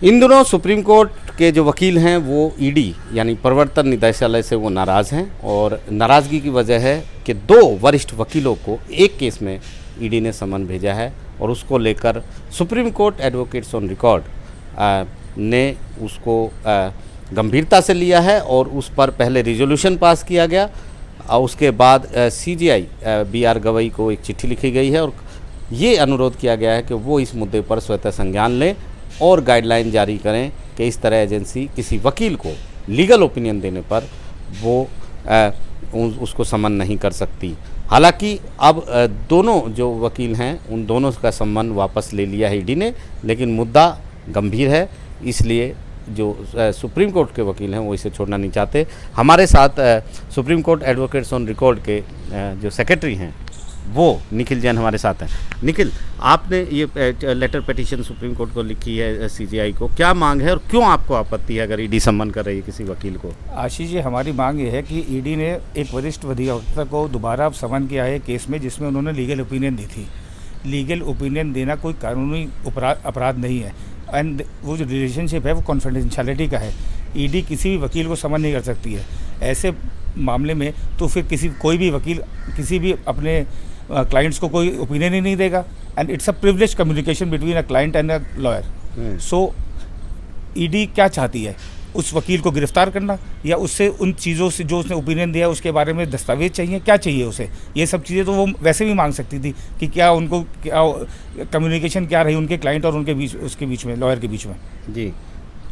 इन दिनों supreme court के जो वकील हैं वो ईडी यानी प्रवर्तन निदेशालय से वो नाराज़ हैं और नाराज़गी की वजह है कि 2 वरिष्ठ वकीलों को एक केस में ईडी ने समन भेजा है और उसको लेकर supreme court advocates on record ने उसको गंभीरता से लिया है और उस पर पहले रिजोल्यूशन पास किया गया और उसके बाद सीजेआई बीआर गवई को एक चिट्ठी लिखी गई है और ये अनुरोध किया गया है कि वो इस मुद्दे पर स्वतः संज्ञान लें और गाइडलाइन जारी करें कि इस तरह एजेंसी किसी वकील को लीगल ओपिनियन देने पर वो उसको समन नहीं कर सकती। हालांकि अब दोनों जो वकील हैं उन दोनों का सम्मन वापस ले लिया है ईडी ने, लेकिन मुद्दा गंभीर है, इसलिए जो सुप्रीम कोर्ट के वकील हैं वो इसे छोड़ना नहीं चाहते। हमारे साथ supreme court advocates on record के जो सेक्रेटरी हैं वो निखिल जैन हमारे साथ हैं। निखिल, आपने ये लेटर पिटीशन सुप्रीम कोर्ट को लिखी है सीजेआई को, क्या मांग है और क्यों आपको आपत्ति है अगर ईडी सम्मन कर रही है किसी वकील को? आशीष जी, हमारी मांग ये है कि ईडी ने एक वरिष्ठ अधिवक्ता को दोबारा समन किया है केस में जिसमें उन्होंने लीगल ओपिनियन दी थी। लीगल ओपिनियन देना कोई कानूनी अपराध नहीं है एंड वो जो रिलेशनशिप है वो कॉन्फिडेंशियलिटी का है। ईडी किसी भी वकील को समन नहीं कर सकती है। ऐसे मामले में तो फिर कोई भी वकील किसी भी अपने क्लाइंट्स को कोई ओपिनियन ही नहीं देगा and it's a privilege communication between a client and a lawyer. So ED क्या चाहती है, उस वकील को गिरफ्तार करना या उससे उन चीज़ों से जो उसने ओपिनियन दिया उसके बारे में दस्तावेज चाहिए, क्या चाहिए उसे? ये सब चीज़ें तो वो वैसे भी मांग सकती थी कि क्या उनको क्या कम्युनिकेशन क्या रही उनके क्लाइंट और उनके बीच, उसके बीच में, लॉयर के बीच में। जी,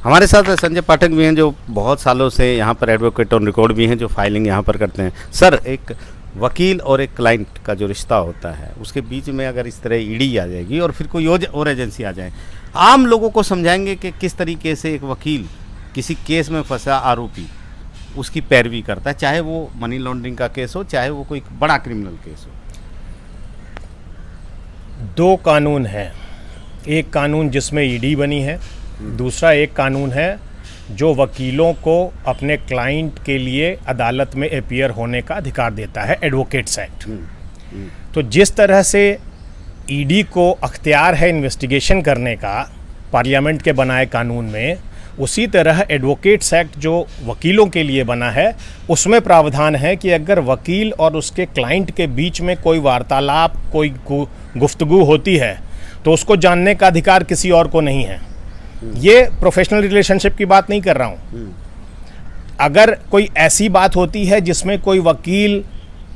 हमारे साथ संजय पाठक भी हैं जो बहुत सालों से यहाँ पर एडवोकेट ऑन रिकॉर्ड भी हैं जो फाइलिंग यहाँ पर करते हैं। सर, एक वकील और एक क्लाइंट का जो रिश्ता होता है उसके बीच में अगर इस तरह ईडी आ जाएगी और फिर कोई और एजेंसी आ जाए, आम लोगों को समझाएंगे कि किस तरीके से एक वकील किसी केस में फंसा आरोपी उसकी पैरवी करता है, चाहे वो मनी लॉन्ड्रिंग का केस हो चाहे वो कोई बड़ा क्रिमिनल केस हो। 2 कानून हैं, एक कानून जिसमें ईडी बनी है, दूसरा एक कानून है जो वकीलों को अपने क्लाइंट के लिए अदालत में अपीयर होने का अधिकार देता है, एडवोकेट्स एक्ट। तो जिस तरह से ईडी को अख्तियार है इन्वेस्टिगेशन करने का पार्लियामेंट के बनाए कानून में, उसी तरह एडवोकेट्स एक्ट जो वकीलों के लिए बना है उसमें प्रावधान है कि अगर वकील और उसके क्लाइंट के बीच में कोई वार्तालाप, कोई गुफ्तगू होती है तो उसको जानने का अधिकार किसी और को नहीं है। ये प्रोफेशनल रिलेशनशिप की बात नहीं कर रहा हूँ। अगर कोई ऐसी बात होती है जिसमें कोई वकील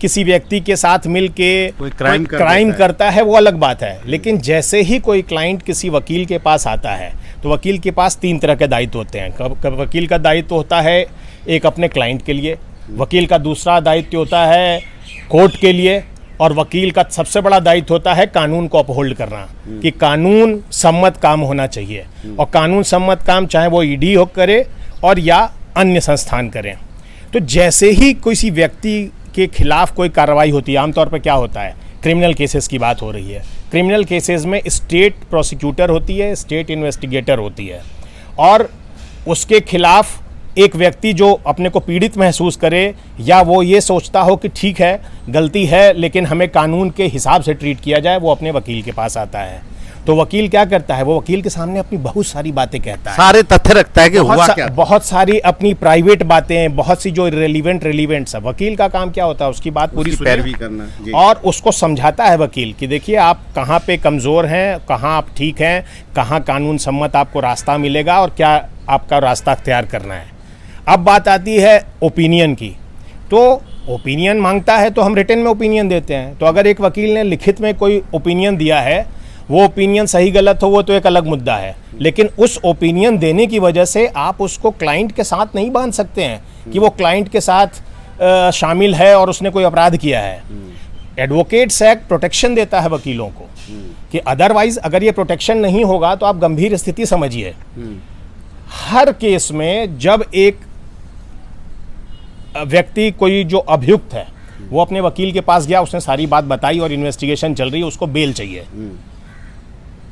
किसी व्यक्ति के साथ मिलके कोई क्राइम करता है वो अलग बात है, लेकिन जैसे ही कोई क्लाइंट किसी वकील के पास आता है तो वकील के पास 3 तरह के दायित्व होते हैं। वकील का दायित्व होता है एक अपने क्लाइंट के लिए, वकील का दूसरा दायित्व होता है कोर्ट के लिए, और वकील का सबसे बड़ा दायित्व होता है कानून को अपहोल्ड करना कि कानून सम्मत काम होना चाहिए। और कानून सम्मत काम चाहे वो ईडी हो करे और या अन्य संस्थान करें। तो जैसे ही किसी व्यक्ति के खिलाफ कोई कार्रवाई होती है, आमतौर पर क्या होता है, क्रिमिनल केसेस की बात हो रही है, क्रिमिनल केसेस में स्टेट प्रोसिक्यूटर होती है, स्टेट इन्वेस्टिगेटर होती है, और उसके खिलाफ एक व्यक्ति जो अपने को पीड़ित महसूस करे या वो ये सोचता हो कि ठीक है गलती है लेकिन हमें कानून के हिसाब से ट्रीट किया जाए, वो अपने वकील के पास आता है। तो वकील क्या करता है, वो वकील के सामने अपनी बहुत सारी बातें कहता है, सारे तथ्य रखता है कि हुआ क्या, बहुत सारी अपनी प्राइवेट बातें, बहुत सी जो रिलेवेंट सब। वकील का काम क्या होता है, उसकी बात पूरी पैरवी करना और उसको समझाता है वकील कि देखिए आप कहाँ पे कमज़ोर हैं, कहाँ आप ठीक हैं, कहाँ कानून सम्मत आपको रास्ता मिलेगा और क्या आपका रास्ता अख्तियार करना है। अब बात आती है ओपिनियन की, तो ओपिनियन मांगता है तो हम रिटन में ओपिनियन देते हैं। तो अगर एक वकील ने लिखित में कोई ओपिनियन दिया है, वो ओपिनियन सही गलत हो वो तो एक अलग मुद्दा है, लेकिन उस ओपिनियन देने की वजह से आप उसको क्लाइंट के साथ नहीं बांध सकते हैं कि वो क्लाइंट के साथ शामिल है और उसने कोई अपराध किया है। एडवोकेट्स एक्ट प्रोटेक्शन देता है वकीलों को कि अदरवाइज अगर ये प्रोटेक्शन नहीं होगा तो आप गंभीर स्थिति समझिए। हर केस में जब एक व्यक्ति, कोई जो अभियुक्त है, वो अपने वकील के पास गया, उसने सारी बात बताई और इन्वेस्टिगेशन चल रही है, उसको बेल चाहिए,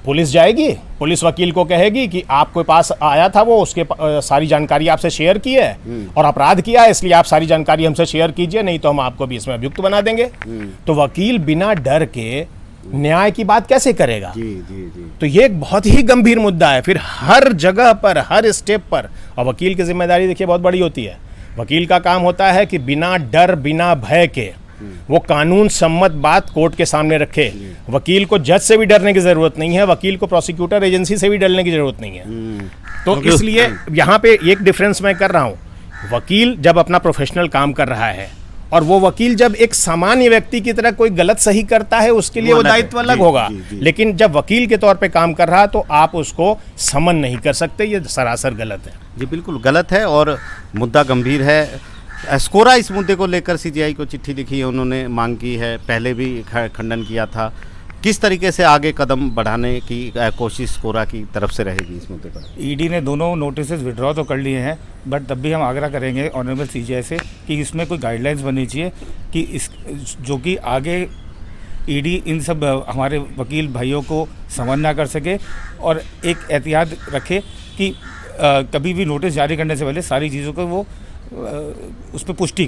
पुलिस जाएगी, पुलिस वकील को कहेगी कि आपके पास आया था वो, उसके सारी जानकारी आपसे शेयर की है और अपराध किया है, इसलिए आप सारी जानकारी हमसे शेयर कीजिए, नहीं तो हम आपको भी इसमें अभियुक्त बना देंगे। तो वकील बिना डर के न्याय की बात कैसे करेगा? जी जी जी। तो ये एक बहुत ही गंभीर मुद्दा है। फिर हर जगह पर, हर स्टेप पर, और वकील की जिम्मेदारी देखिए बहुत बड़ी होती है। वकील का काम होता है कि बिना डर, बिना भय के वो कानून सम्मत बात कोर्ट के सामने रखे। वकील को जज से भी डरने की जरूरत नहीं है, वकील को प्रोसिक्यूटर एजेंसी से भी डरने की जरूरत नहीं है। तो इसलिए यहाँ पे एक डिफरेंस मैं कर रहा हूँ। वकील जब अपना प्रोफेशनल काम कर रहा है, और वो वकील जब एक सामान्य व्यक्ति की तरह कोई गलत सही करता है, उसके लिए वो दायित्व अलग होगा। लेकिन जब वकील के तौर पे काम कर रहा है तो आप उसको समन नहीं कर सकते, ये सरासर गलत है। जी बिल्कुल गलत है और मुद्दा गंभीर है। स्कोरा इस मुद्दे को लेकर सीजीआई को चिट्ठी लिखी है, उन्होंने मांग की है, पहले भी खंडन किया था। किस तरीके से आगे कदम बढ़ाने की कोशिश स्कोरा की तरफ से रहेगी इस मुद्दे पर? ईडी ने दोनों नोटिस विड्रॉ तो कर लिए हैं, बट तब भी हम आग्रह करेंगे ऑनरेबल सीजीआई से कि इसमें कोई गाइडलाइंस बननी चाहिए कि इस जो कि आगे ईडी इन सब हमारे वकील भाइयों को समन ना कर सके, और एक एहतियात रखे कि कभी भी नोटिस जारी करने से पहले सारी चीज़ों को वो उस पर पुष्टि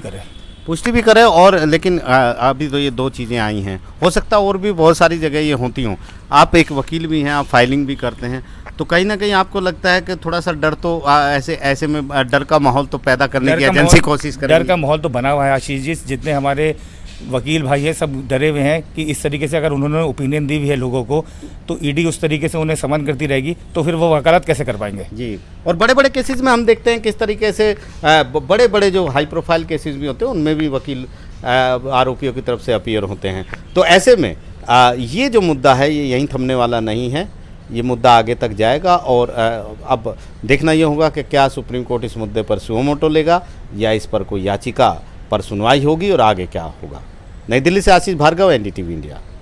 भी करे। और लेकिन अभी तो ये दो चीज़ें आई हैं, हो सकता है और भी बहुत सारी जगह ये होती हों। आप एक वकील भी हैं, आप फाइलिंग भी करते हैं, तो कहीं ना कहीं आपको लगता है कि थोड़ा सा डर तो ऐसे में डर का माहौल तो पैदा करने की एजेंसी कोशिश करेगी। डर का माहौल तो बना हुआ है आशीष जी। जितने हमारे वकील भाई है सब डरे हुए हैं कि इस तरीके से अगर उन्होंने ओपिनियन दी हुई है लोगों को, तो ईडी उस तरीके से उन्हें समन करती रहेगी, तो फिर वो वकालत कैसे कर पाएंगे? जी। और बड़े बड़े केसेस में हम देखते हैं किस तरीके से बड़े बड़े जो हाई प्रोफाइल केसेस भी होते हैं उनमें भी वकील आरोपियों की तरफ से अपीयर होते हैं। तो ऐसे में ये जो मुद्दा है ये यहीं थमने वाला नहीं है, ये मुद्दा आगे तक जाएगा। और अब देखना ये होगा कि क्या सुप्रीम कोर्ट इस मुद्दे पर सुओ मोटो लेगा या इस पर कोई याचिका पर सुनवाई होगी और आगे क्या होगा। नई दिल्ली से आशीष भार्गव, एनडीटीवी इंडिया।